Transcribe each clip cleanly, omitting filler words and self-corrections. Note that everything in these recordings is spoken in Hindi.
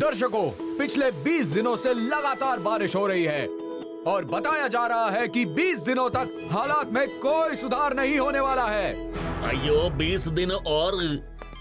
दर्शकों, पिछले 20 दिनों से लगातार बारिश हो रही है और बताया जा रहा है कि 20 दिनों तक हालात में कोई सुधार नहीं होने वाला है। अयो 20 दिन और।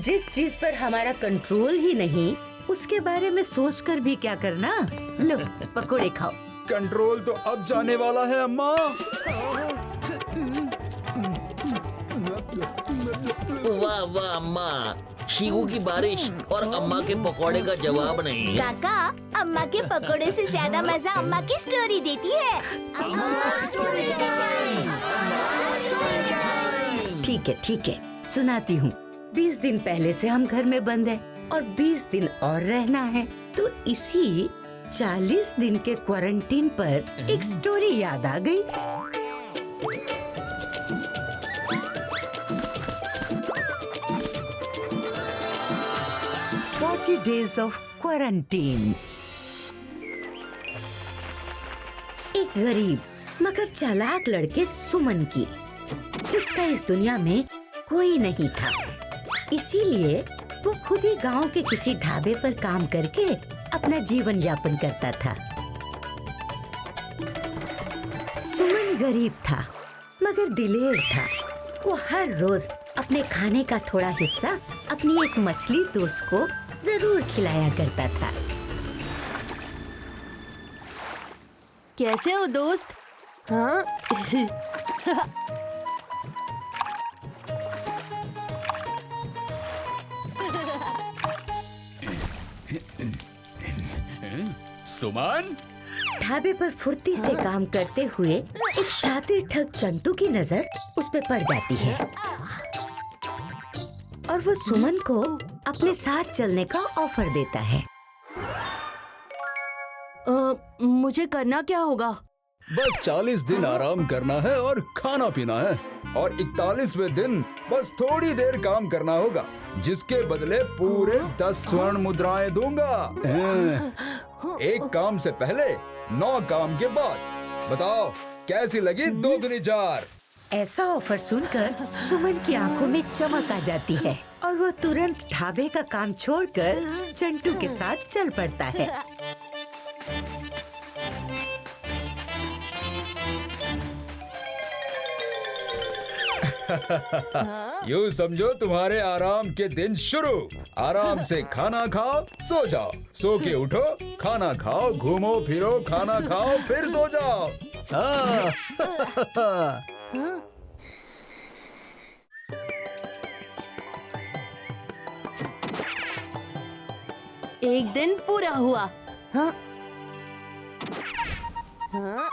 जिस चीज पर हमारा कंट्रोल ही नहीं, उसके बारे में सोचकर भी क्या करना। लो पकोड़े खाओ। कंट्रोल तो अब जाने वाला है अम्मा। वाह वाह अम्मा, शीगू की बारिश और अम्मा के पकोड़े का जवाब नहीं। काका, अम्मा के पकोड़े से ज्यादा मजा अम्मा की स्टोरी देती है। ठीक है, सुनाती हूँ। 20 दिन पहले से हम घर में बंद हैं और 20 दिन और रहना है, तो इसी 40 दिन के क्वारंटीन पर एक स्टोरी याद आ गई। Days of quarantine. एक गरीब मगर चालाक लड़के सुमन की, जिसका इस दुनिया में कोई नहीं था, इसीलिए वो खुद ही गांव के किसी ढाबे पर काम करके अपना जीवन यापन करता था। सुमन गरीब था मगर दिलेर था। वो हर रोज अपने खाने का थोड़ा हिस्सा अपनी एक मछली दोस्त को जरूर खिलाया करता था। कैसे हो दोस्त? हाँ? सुमन, ढाबे पर फुर्ती से काम करते हुए एक शातिर ठग चंटू की नजर उस पे पड़ जाती है और वो सुमन को अपने साथ चलने का ऑफर देता है। मुझे करना क्या होगा? बस 40 दिन आराम करना है और खाना पीना है, और 41वें दिन बस थोड़ी देर काम करना होगा, जिसके बदले पूरे 10 स्वर्ण मुद्राएं दूंगा। एक काम से पहले 9 काम के बाद। बताओ कैसी लगी 2 दूनी 4? ऐसा ऑफर सुनकर सुमन की आंखों में चमक आ जाती है और वो तुरंत ढाबे का काम छोड़कर चंटू के साथ चल पड़ता है। यूँ समझो तुम्हारे आराम के दिन शुरू। आराम से खाना खाओ, सो जाओ, सो के उठो, खाना खाओ, घूमो फिरो, खाना खाओ, फिर सो जाओ। एक दिन पूरा हुआ। हाँ? हाँ?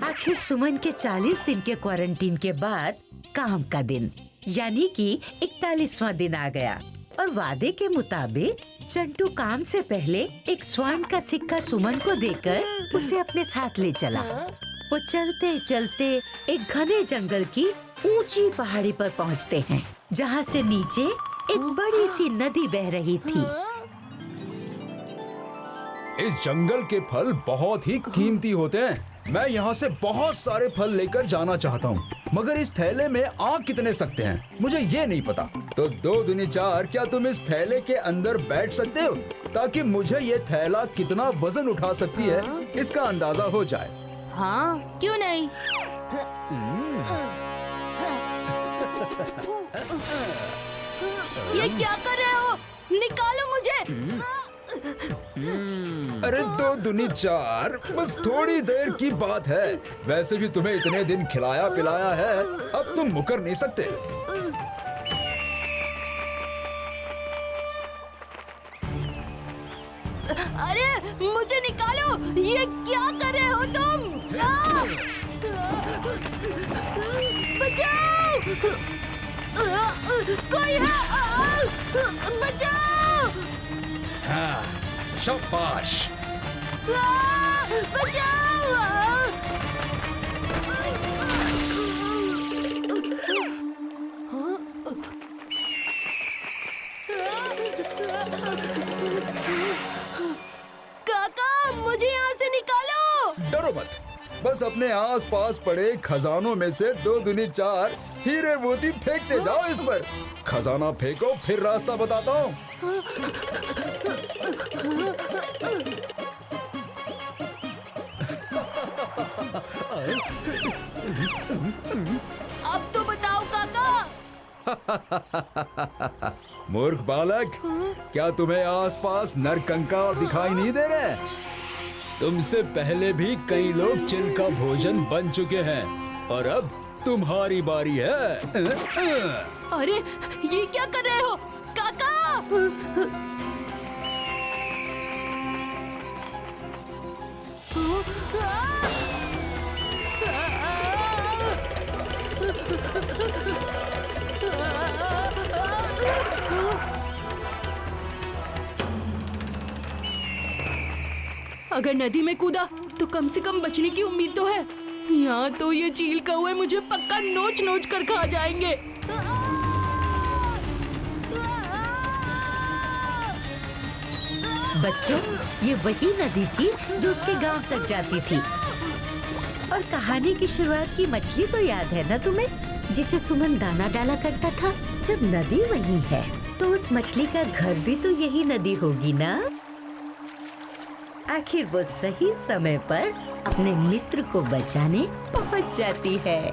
आखिर सुमन के 40 दिन के क्वारंटीन के बाद काम का दिन यानी कि 41वां दिन आ गया और वादे के मुताबिक चंटू काम से पहले एक स्वर्ण का सिक्का सुमन को देकर उसे अपने साथ ले चला। वो चलते चलते एक घने जंगल की ऊंची पहाड़ी पर पहुंचते हैं, जहां से नीचे एक बड़ी सी नदी बह रही थी। इस जंगल के फल बहुत ही कीमती होते हैं। मैं यहाँ से बहुत सारे फल लेकर जाना चाहता हूँ, मगर इस थैले में आ कितने सकते हैं मुझे ये नहीं पता। तो 2 दूनी 4, क्या तुम इस थैले के अंदर बैठ सकते हो, ताकि मुझे ये थैला कितना वजन उठा सकती है इसका अंदाजा हो जाए। हाँ, क्यों नहीं? ये क्या कर रहे हो? निकालो मुझे। अरे 2 दूनी 4, बस थोड़ी देर की बात है। वैसे भी तुम्हें इतने दिन खिलाया पिलाया है, अब तुम मुकर नहीं सकते। अरे मुझे निकालो, ये क्या कर रहे हो तुम? बचाओ! कोई है? बचाओ! हाँ, शाबाश। बचाओ! काका! अपने आसपास पड़े खजानों में से 2 दूनी 4 हीरे मोती फेंकते जाओ इस पर। खजाना फेंको, फिर रास्ता बताता हूँ। अब तो बताओ काका। मूर्ख बालक, क्या तुम्हें आसपास नरकंकाल दिखाई नहीं दे रहे? तुमसे पहले भी कई लोग चिल का भोजन बन चुके हैं और अब तुम्हारी बारी है। अरे ये क्या कर रहे हो काका? अगर नदी में कूदा तो कम से कम बचने की उम्मीद तो है। यहाँ तो ये चील कौवे मुझे पक्का नोच नोच कर खा जाएंगे। बच्चों, ये वही नदी थी जो उसके गांव तक जाती थी। और कहानी की शुरुआत की मछली तो याद है ना तुम्हें, जिसे सुमन दाना डाला करता था? जब नदी वही है तो उस मछली का घर भी तो यही नदी होगी ना? आखिर वो सही समय पर अपने मित्र को बचाने पहुंच जाती है।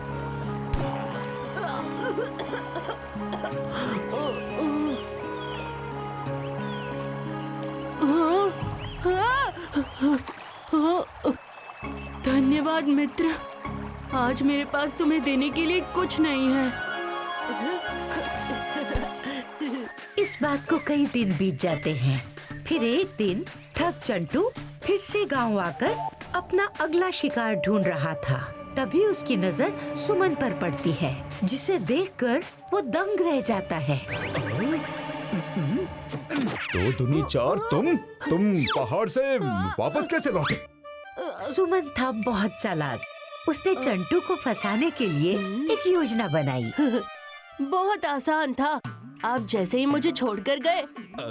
धन्यवाद मित्र, आज मेरे पास तुम्हें देने के लिए कुछ नहीं है। इस बात को कई दिन बीत जाते हैं। फिर एक दिन ठग चंटू फिर से गांव आकर अपना अगला शिकार ढूंढ रहा था। तभी उसकी नजर सुमन पर पड़ती है, जिसे देखकर वो दंग रह जाता है। 2 दूनी 4 तुम पहाड़ से वापस कैसे लौटे? सुमन था बहुत चालाक। उसने चंटू को फंसाने के लिए एक योजना बनाई। बहुत आसान था। आप जैसे ही मुझे छोड़कर गए,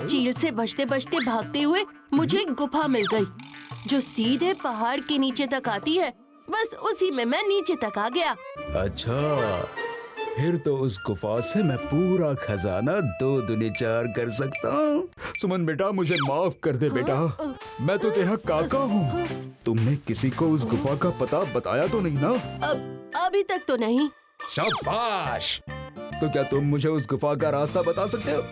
चील से बचते बचते भागते हुए मुझे एक गुफा मिल गई, जो सीधे पहाड़ के नीचे तक आती है। बस उसी में मैं नीचे तक आ गया। अच्छा, फिर तो उस गुफा से मैं पूरा खजाना 2 दूनी 4 कर सकता हूँ। सुमन बेटा, मुझे माफ कर दे बेटा, मैं तो तेरा काका हूँ। तुमने किसी को उस गुफा का पता बताया तो नहीं ना? अभी तक तो नहीं। शाबाश! तो क्या तुम मुझे उस गुफा का रास्ता बता सकते हो?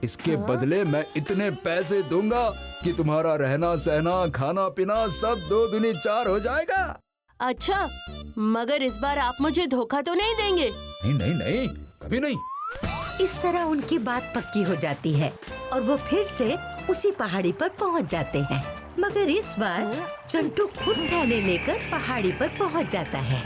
इसके बदले मैं इतने पैसे दूंगा कि तुम्हारा रहना सहना खाना पीना सब 2 दूनी 4 हो जाएगा। अच्छा, मगर इस बार आप मुझे धोखा तो नहीं देंगे? नहीं नहीं नहीं, कभी नहीं। इस तरह उनकी बात पक्की हो जाती है और वो फिर से उसी पहाड़ी पर पहुंच जाते हैं। मगर इस बार चंटू खुद थैले लेकर पहाड़ी पर पहुंच जाता है।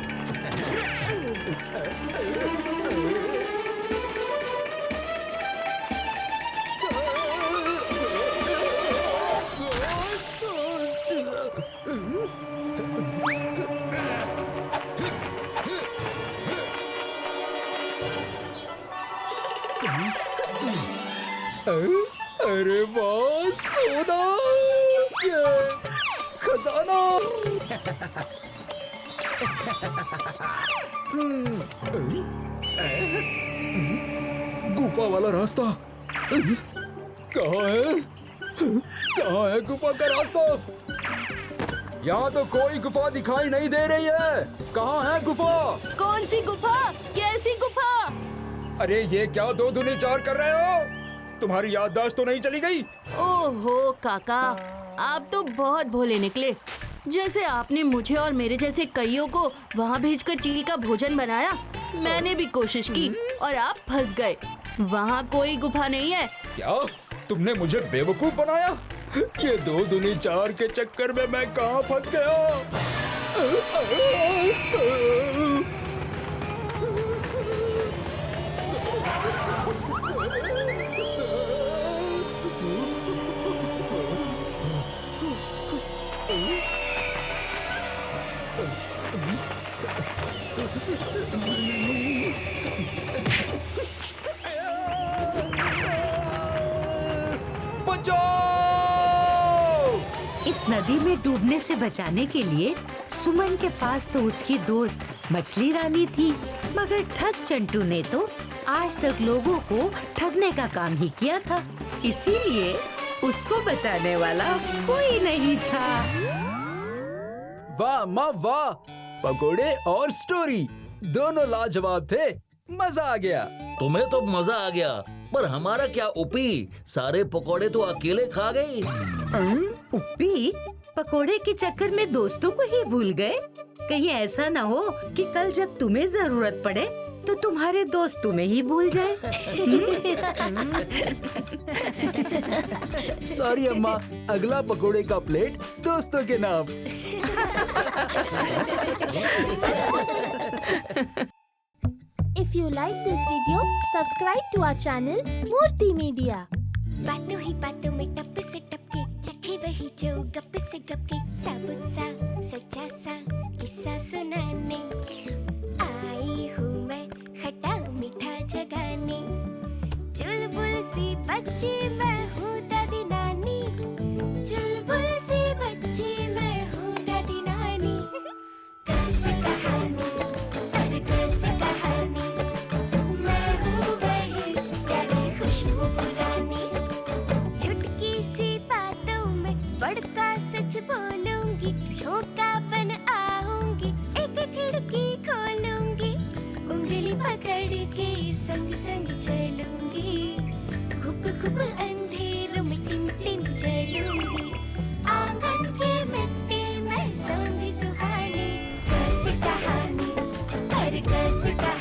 अरे वाह, सोना, ये खजाना। गुफा वाला रास्ता कहाँ है? कहाँ है गुफा का रास्ता? यहाँ तो कोई गुफा दिखाई नहीं दे रही है। कहाँ है गुफा? कौन सी गुफा? कैसी गुफा? अरे ये क्या 2 दूनी 4 कर रहे हो? तुम्हारी याददाश्त तो नहीं चली गई? ओहो काका, आप तो बहुत भोले निकले। जैसे आपने मुझे और मेरे जैसे कईयों को वहाँ भेजकर चील का भोजन बनाया, मैंने भी कोशिश की और आप फंस गए। वहाँ कोई गुफा नहीं है। क्या तुमने मुझे बेवकूफ बनाया? ये 2 दूनी 4 के चक्कर में मैं कहाँ फंस गया? इस नदी में डूबने से बचाने के लिए सुमन के पास तो उसकी दोस्त मछली रानी थी, मगर ठग चंटू ने तो आज तक लोगों को ठगने का काम ही किया था, इसीलिए उसको बचाने वाला कोई नहीं था। वाह अम्मा वाह, पकोड़े और स्टोरी दोनों लाजवाब थे, मजा आ गया। तुम्हें तो मजा आ गया, पर हमारा क्या उपी, सारे पकोड़े तो अकेले खा गई। उप्पी, पकोड़े के चक्कर में दोस्तों को ही भूल गए। कहीं ऐसा ना हो कि कल जब तुम्हें जरूरत पड़े तो तुम्हारे दोस्त तुम्हें ही भूल जाए। सॉरी अम्मा, अगला पकोड़े का प्लेट दोस्तों के नाम। If you like this video, subscribe to our channel Murthy Media. बातों ही बातों में टप से टपके, चखे वही जो गप से गपके, साबुत सा सच्चा सा किस्सा सुनाने आई हूँ मैं खट्टा मीठा जगाने। चुलबुल सी बच्ची मैं हूँ दादी नानी, चुलबुल सी बच्ची मैं हूँ दादी नानी। कैसे कहानी, अरे कैसे कहानी, मैं हूँ वही प्यारी खुशबू पुरानी। चुटकी सी बातों में बड़का सच बोलूंगी, झोंका बन आऊंगी, एक खिड़की खोलूंगी, उंगली पकड़ के संग संग चलूंगी, खूब खूब अंधेरों में टिम टिम जलूंगी, आंगन की मिट्टी में सोंधी सुहानी। कैसे कहानी, अरे कैसे कहानी।